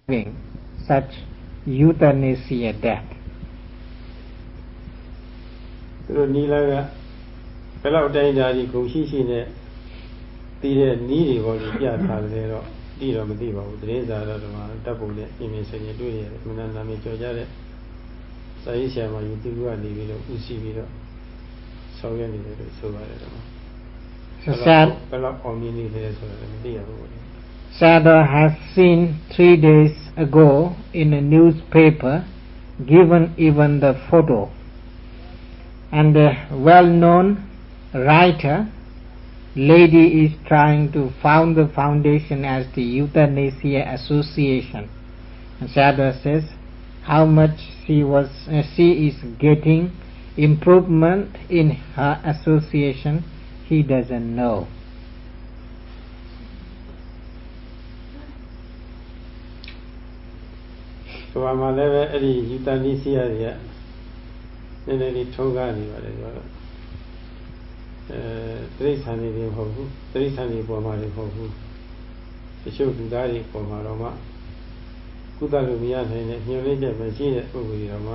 such euthanasia death. သူတို့နီလာကဘယ်လောက်တိုင်းတာကြီးကိုရှိရှိနဲ့ပြီးတဲ့နီးတွေပေါ်ကြီးပြထားတယ်တော့တိတော့မသိပါဘူးသတင်းစာတော့ဒီမှာတပ်ပုံနဲ့အင်းမြင်ဆင်တွေ့ရတယ်မနနာမည်ကြော်ကြတဲ့စာရေးဆရာမယူသူကနေပြီးတော့ဦးစီးပြီးတော့ဆောင်ရွက်နေတယ်လို့ဆိုပါတယ်တော့ ဘယ်လောက်အောင်မြင်နေတယ်ဆိုတာလည်းမသိရဘူး Sadar has seen 3 days ago in a newspaper given even the photo, and a well-known writer lady is trying to found the foundation as the Euthanasia Association, and Sadar says how much she is getting improvement in her association he doesn't know. ဆိုမှလည်းပဲအဲ့ဒီယူတန်နီစီယာတွေကနည်းနည်းလေးထုံးကားနေပါတယ်ဆိုတော့တိရစ္ဆာန်တွေမဟုတ်ဘူးတိရစ္ဆာန်တွေပေါ်မှာလည်းမဟုတ်ဘူးတချို့လူသားတွေပေါ်မှာတော့မှကုသလို့မရနိုင်တဲ့ညှို့လေးချက်မရှိတဲ့ပုဂ္ဂိုလ်တွေတော့မှ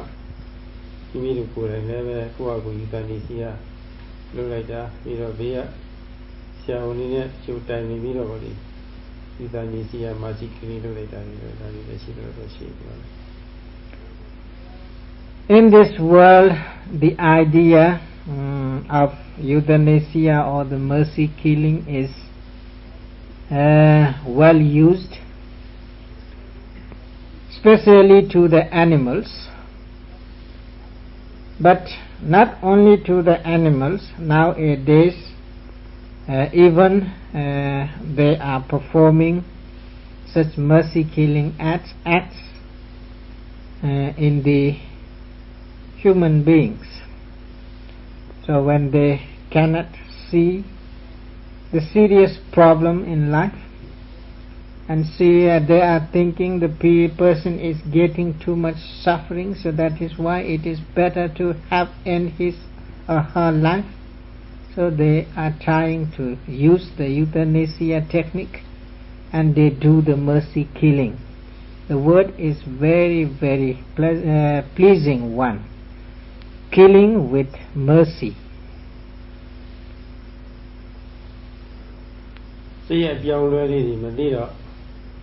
မိမိတို့ကိုယ်တိုင်လည်းပဲကိုယ့်အကူယူတန်နီစီယာလုပ်လိုက်တာပြီးတော့ဘေးကဆရာဝန်တွေနဲ့ကျိုးတိုင်နေပြီးတော့ဗောလေယူတန်နီစီယာမာဂျစ်ကလေးလုပ်လိုက်တာတွေဒါတွေလည်းရှိတော့ရှိတယ် In this world, the idea of euthanasia or the mercy killing is well used, especially to the animals, but not only to the animals. Nowadays, even they are performing such mercy killing acts in the human beings. So when they cannot see the serious problem in life and see they are thinking the person is getting too much suffering, so that is why it is better to have end his or her life, so they are trying to use the euthanasia technique and they do the mercy killing. The word is very pleasing one. Killing with mercy. စိတ်ရပြောင်းလဲလေးတွေမသိတော့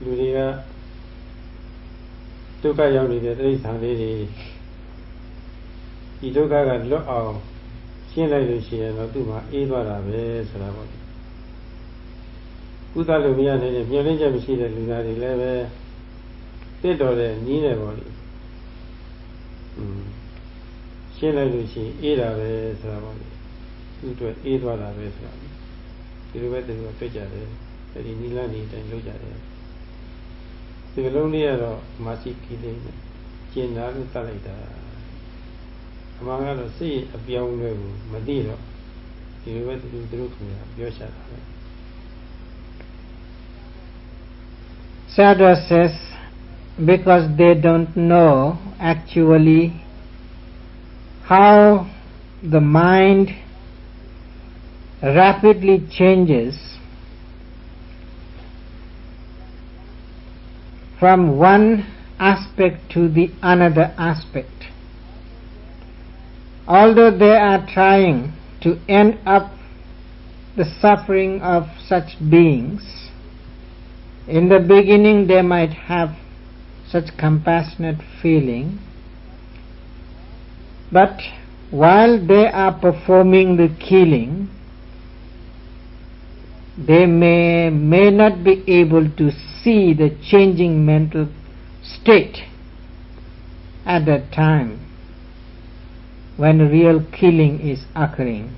လူတွေကဒုက္ခရောက်နေတဲ့တိရစ္ဆာန်လေးတွေဒီဒုက္ခကလွတ်အောင်ရှင်းလိုက်လို့ရှိရင်တော့သူ့မှာအေးသွားတာပဲဆိုတာပေါ့ကုသလို့မရနိုင်တဲ့မျောလင်းချက်မရှိတဲ့လူသားတွေလည်းပဲတက်တော်တဲ့နီးတယ်ပေါ့လေရှင်းလိုက်လို့ရှိရင်အေးတာပဲဆိုတာပေါ့လေသူ့အတွက်အေးသွားတာပဲဆိုတာဒီလိုပဲသူကတွေ့ကြတယ်အဲဒီနီလာနေတိုင်းလုပ်ကြတယ်ဒီလုံးလေးကတော့မာစီကီလေးနဲ့ကျင်လာလို့တတ်လိုက်တာအမှန်ကတော့စိတ်အပြောင်းလဲကိုမသိတော့ဒီလိုပဲသူတို့ခင်ဗျာပြောချတာပဲ Sadar says because they don't know actually how the mind rapidly changes from one aspect to the another aspect. Although they are trying to end up the suffering of such beings, in the beginning they might have such compassionate feeling, but while they are performing the killing, they may not be able to see the changing mental state at that time when real killing is occurring.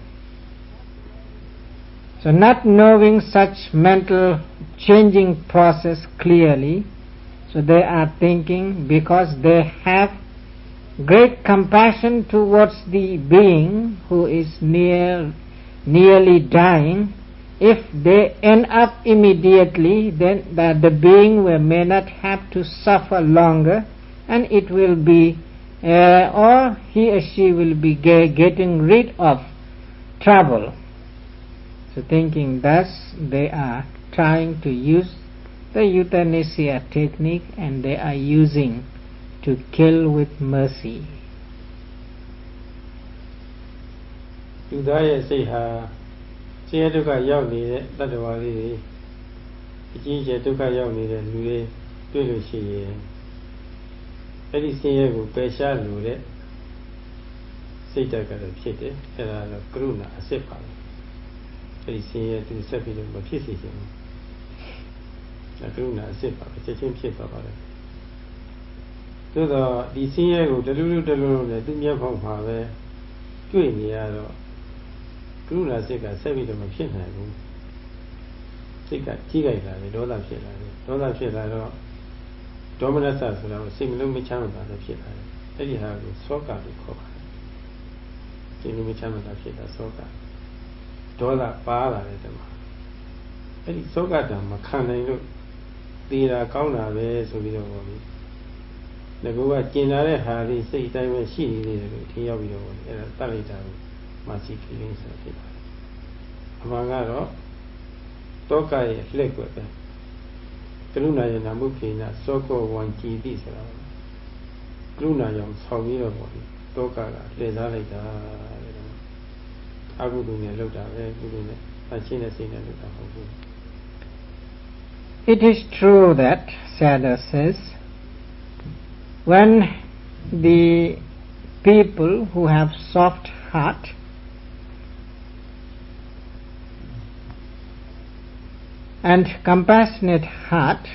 So not knowing such mental changing process clearly, so they are thinking because they have great compassion towards the being who is nearly dying, if they end up immediately, then the being may not have to suffer longer, and it will be or he or she will be getting rid of trouble. So thinking thus, they are trying to use the euthanasia technique and they are using to kill with mercy. လူသားရဲ့စိတ်ဟာဆင်းရဲဒုက္ခရောက်နေတဲ့တတ္တဝါလေးတွေအကြီးအကျယ်ဒုက္ခရောက်နေတဲ့လူတွေတွေ့လို့ရှိရင်အဲ့ဒီဆင်းရဲကိုပယ်ရှားလို့တဲ့စိတ်ဓာတ်ကတော့ဖြစ်တယ်အဲ့ဒါတော့ကရုဏာအစစ်ပါပဲအဲ့ဒီဆင်းရဲသူဆက်ပြီးတော့မဖြစ်စေချင်ဘူးကရုဏာအစစ်ပါပဲချက်ချင်းဖြစ်သွားပါတယ်သို့တော့ဒီဆင်းရဲကိုတလူလူနဲ့သူမျက်မှောက်မှာပဲတွေ့နေရတော့ကရုဏာစိတ်ကဆက်ပြီးတော့မဖြစ်နိုင်ဘူးစိတ်ကကြီးကြိုက်လာတယ်ဒေါသဖြစ်လာတယ်ဒေါသဖြစ်လာတော့ဒေါမနစဆိုတာကိုစိတ်မလုံးမချမ်းသာလည်းဖြစ်လာတယ်အဲ့ဒီဟာကိုသောကလို့ခေါ်ပါတယ်စိတ်လုံးမချမ်းသာဖြစ်တာသောကဒေါသပါလာတယ်တမအဲ့ဒီသောကတံမခံနိုင်လို့သေတာကောင်းတာပဲဆိုပြီးတော့ပြောပြီးငါကကျင်လာတဲ့ဟာလေးစိတ်အတိုင်းပဲရှိနေတယ်လို့ထင်ရောက်ပြီးတော့အဲ့ဒါတတ်လိုက်တာကိုမာစီကလေးဆိုဖြစ်ပါတယ်အမှန်ကတော့တောကရဲ့လက်ွက်ပဲကရုဏာရဲ့နာမုခေနသောကောဝံကြည်တိဆိုတာကရုဏာကြောင့်ဆောင်ပြီးတော့ပေါ့ဒီတောကကလှည့်စားလိုက်တာတဲ့အကုသိုလ်နဲ့လုပ်တာပဲကုသိုလ်နဲ့အချင်းနဲ့စိတ်နဲ့လုပ်တာဟုတ်ဘူး It is true that Sayadaw says when the people who have soft heart and compassionate heart,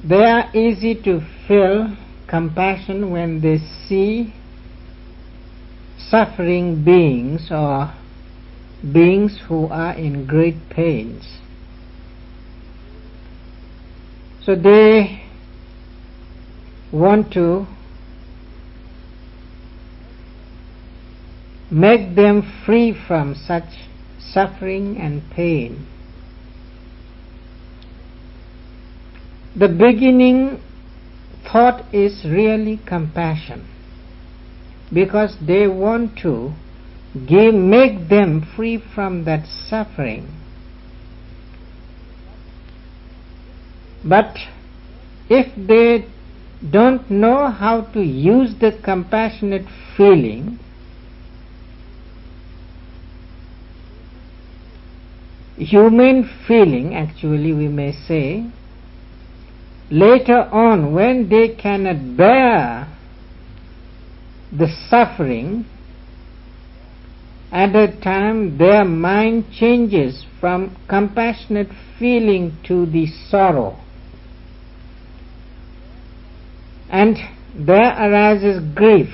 they are easy to feel compassion when they see suffering beings or beings who are in great pains. So they want to make them free from such suffering and pain. The beginning thought is really compassion, because they want to make them free from that suffering. But if they don't know how to use the compassionate feeling, humane feeling actually we may say, later on when they cannot bear the suffering, at that time their mind changes from compassionate feeling to the sorrow, and there arises grief,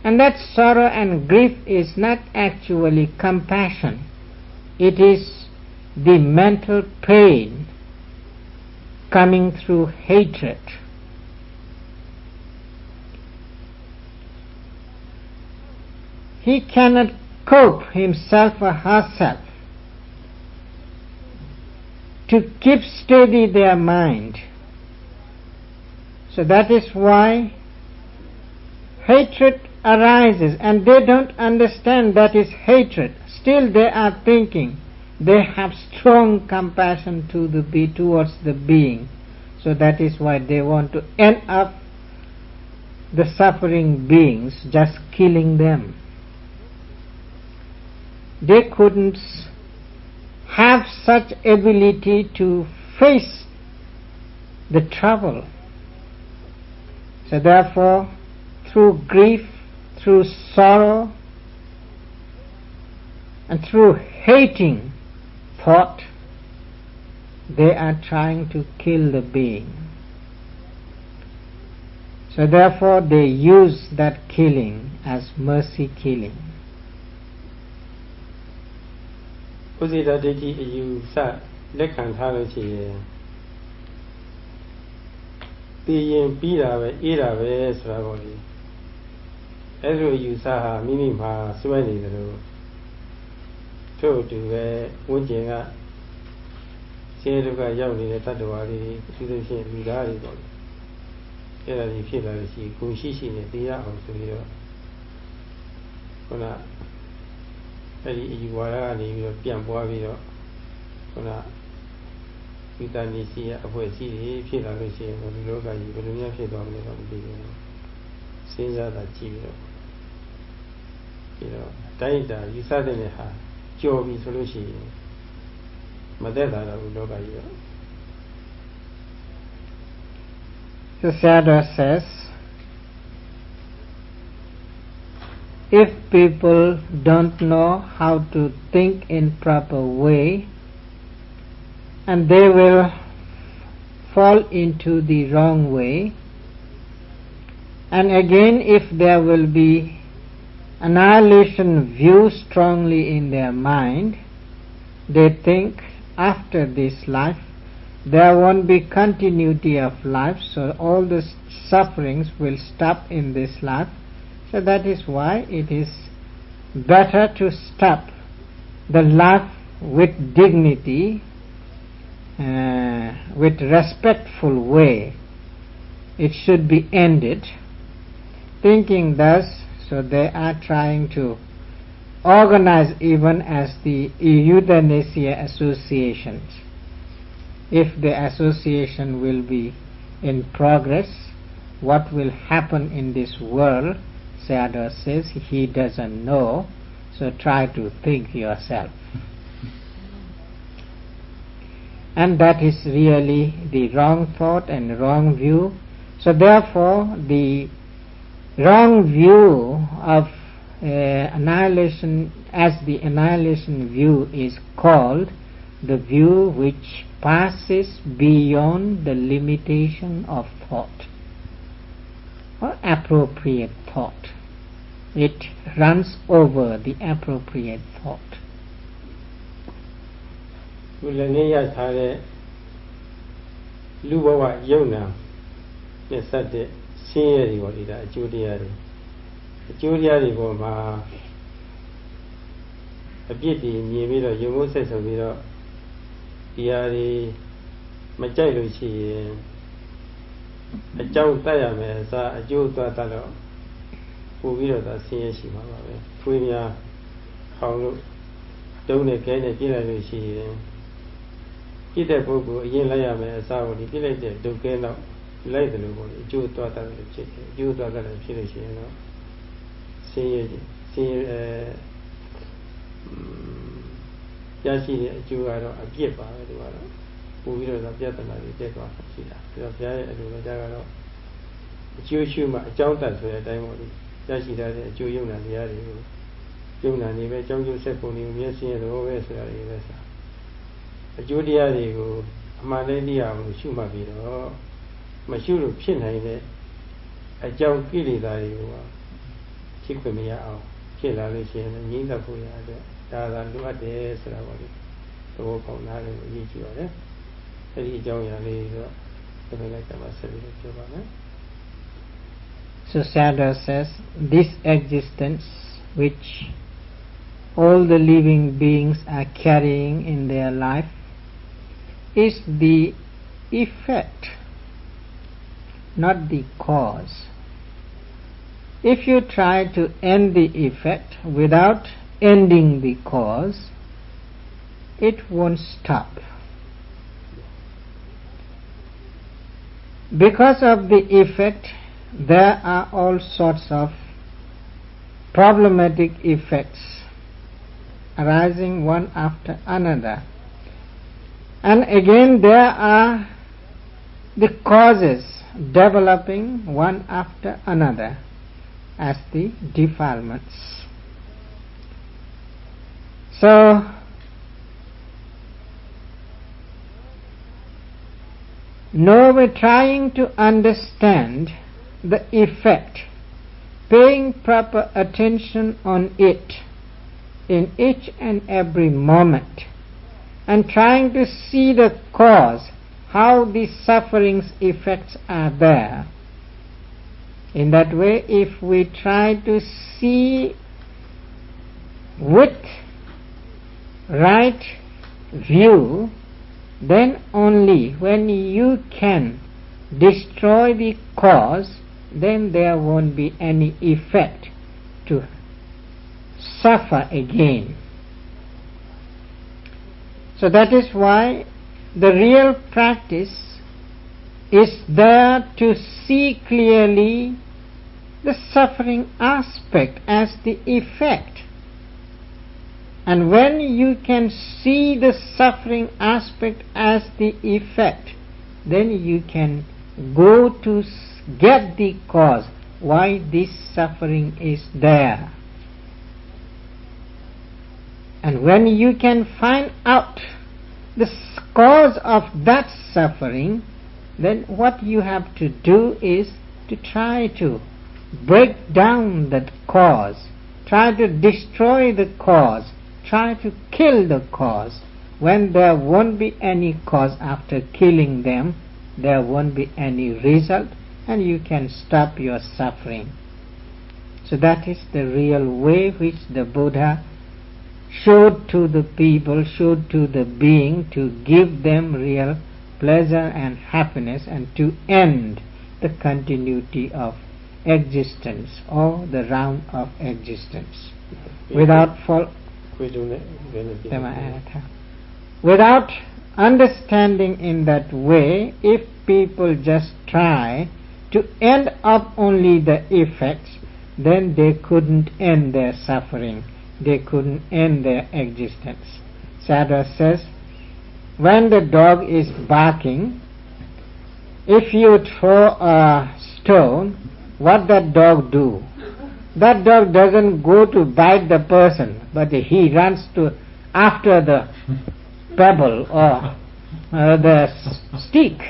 and that sorrow and grief is not actually compassion. It is the mental pain coming through hatred. He cannot cope himself or herself to keep steady their mind. So that is why hatred arises, and they don't understand that is hatred. Still they are thinking they have strong compassion towards the being. So that is why they want to end up the suffering beings, just killing them. They couldn't have such ability to face the trouble. So therefore, through grief, through sorrow, and through hating thought, they are trying to kill the being. So therefore they use that killing as mercy killing. ဥစိတဒိဋ္ဌိအယူဆလက်ခံထားလို့ရှိရင်ပြီးရင်ပြီးတာပဲအေးတာပဲဆိုတာပေါ့လေအဲ့လိုအယူဆဟာမိမိမှာစွဲနေတယ်လို့ထို့အတူပဲဝိဉ္ဇဉ်ကဆင်းရဲဒုက္ခရောက်နေတဲ့တတ္တဝါတွေသူတို့ချင်းလူသားတွေပေါ့အဲ့ဒါကြီးဖြစ်လာလို့ရှိရင်ကိုရှိရှိနဲ့တရားအောင်ဆိုပြီးတော့ခုနအဲ့ဒီအယူဝါဒကနေပြီးတော့ပြန်ပွားပြီးတော့ ဝိတနိစီယအဖွဲ့အစည်းတွေဖြစ်လာလို့ရှိရင်ဒီလောကကြီးဘယ်လိုများဖြစ်သွားမလဲတော့မသိဘူးစဉ်းစားတာကြည့်ပြီးတော့တိုင်းတာယူဆတဲ့ဟာကြော်ပြီဆိုလို့ရှိရင်မသက်သာတော့ဘူးလောကကြီးတော့ The Sayadaw says, if people don't know how to think in proper way, and they will fall into the wrong way, and again if there will be annihilation view strongly in their mind, they think after this life there won't be continuity of life, so all the sufferings will stop in this life. So that is why it is better to stop the life with dignity, with respectful way. It should be ended. Thinking thus, so they are trying to organize even as the euthanasia associations. If the association will be in progress, what will happen in this world, Sayadaw says, he doesn't know, so try to think yourself. And that is really the wrong thought and wrong view. So therefore the wrong view of annihilation, as the annihilation view is called, the view which passes beyond the limitation of thought or appropriate thought. It runs over the appropriate thought. ဘုလည်းနေရထားတဲ့လူဘဝယုံနာနဲ့စတဲ့ဆင်းရဲတွေပေါ်ဒီဒါအကျိုးတရားတွေပေါ်မှာအပြစ်တွေမြင်ပြီးတော့ယုံမိုးဆက်ဆုံပြီးတော့ဒီဟာတွေမကြိုက်လို့ရှိရင်အကြောင်းတတ်ရမယ်အစားအကျိုးသွားတတ်တော့ပို့ပြီးတော့သာဆင်းရဲရှိမှာပါပဲဖွေးများခေါင်းလို့တုံးနဲ့ခဲနဲ့ပြစ်လိုက်လို့ရှိရင်ပြစ်တဲ့ပုဂ္ဂိုလ်အရင်လိုက်ရမယ်အစားကိုဒီပြစ်လိုက်တဲ့ဒုက္ခနောက်လိုက်တယ်လို့ပေါ့လေအကျိုးသွားတတ်လို့ဖြစ်တယ်အကျိုးသွားတတ်လို့ဖြစ်လို့ရှိရင်တော့ဆင်းရဲရရှိတဲ့အကျိုးကတော့အပြစ်ပါပဲဒီကတော့ပို့ပြီးတော့ပြဿနာတွေတက်သွားရှိတာဒါတော့ဘုရားရဲ့အလိုတော်ကြကတော့အကျိုးရှုမှအကြောင်းတတ်ဆိုတဲ့အတိုင်းပေါ့လေရရှိတဲ့အကျိုးယုံနာတရားတွေကိုယုံနာနေပဲအကြောင်းကျိုးဆက်ပုံတွေမျက်စိရတော့ပဲဆိုတာတွေပဲစာအကျိုးတရားတွေကိုအမှန်တည်းသိအောင်ရှုမှတ်ပြီးတော့မရှုလို့ဖြစ်နိုင်တဲ့အကြောင်းကိလေသာတွေကိုဖြစ်ခွင့်မရအောင်ဖြစ်လာလို့ရှိရင်ငြိမ်းသက်ဖို့ရတဲ့ဒါသာလိုအပ်တယ်ဆိုတာပေါ့လေသဘောပေါက်နားလည်လို့အရေးကြီးပါတယ်အဲ့ဒီအကြောင်းအရာလေးတော့ဒီလိုလိုက်ကြမှာဆက်ပြီးပြောပါမယ် So Sayadaw says, this existence which all the living beings are carrying in their life is the effect, not the cause. If you try to end the effect without ending the cause, it won't stop. Because of the effect, there are all sorts of problematic effects arising one after another. And again there are the causes developing one after another as the defilements. So now we're trying to understand the effect, paying proper attention on it in each and every moment, and trying to see the cause, how the suffering's effects are there. In that way, if we try to see with right view, then only when you can destroy the cause, then there won't be any effect to suffer again. So that is why the real practice is there to see clearly the suffering aspect as the effect. And when you can see the suffering aspect as the effect, then you can go to get the cause, why this suffering is there. And when you can find out the cause of that suffering, then what you have to do is to try to break down that cause, try to destroy the cause, try to kill the cause. When there won't be any cause after killing them, there won't be any result, and you can stop your suffering. So that is the real way which the Buddha showed to the people, showed to the being, to give them real pleasure and happiness, and to end the continuity of existence or the round of existence. Without understanding in that way, if people just try to end up only the effects, then they couldn't end their suffering, they couldn't end their existence. Sayadaw says, when the dog is barking, if you throw a stone, what that dog do? That dog doesn't go to bite the person, but he runs to after the pebble or the stick.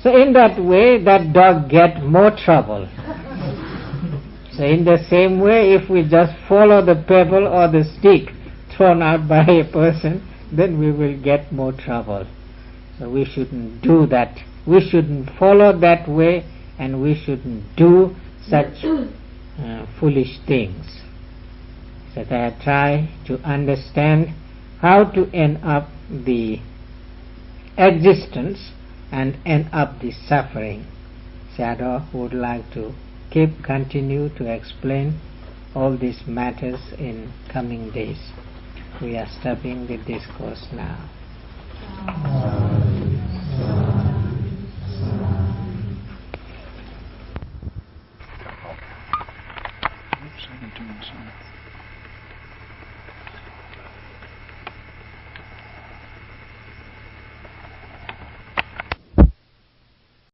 So in that way, that dog get more trouble. So in the same way, if we just follow the pebble or the stick thrown out by a person, then we will get more trouble. So we shouldn't do that. We shouldn't follow that way, and we shouldn't do such foolish things. So they try to understand how to end up the existence and end up the suffering. Sayadaw would like to continue to explain all these matters in coming days. We are stopping the discourse now. Oops, I've been doing something.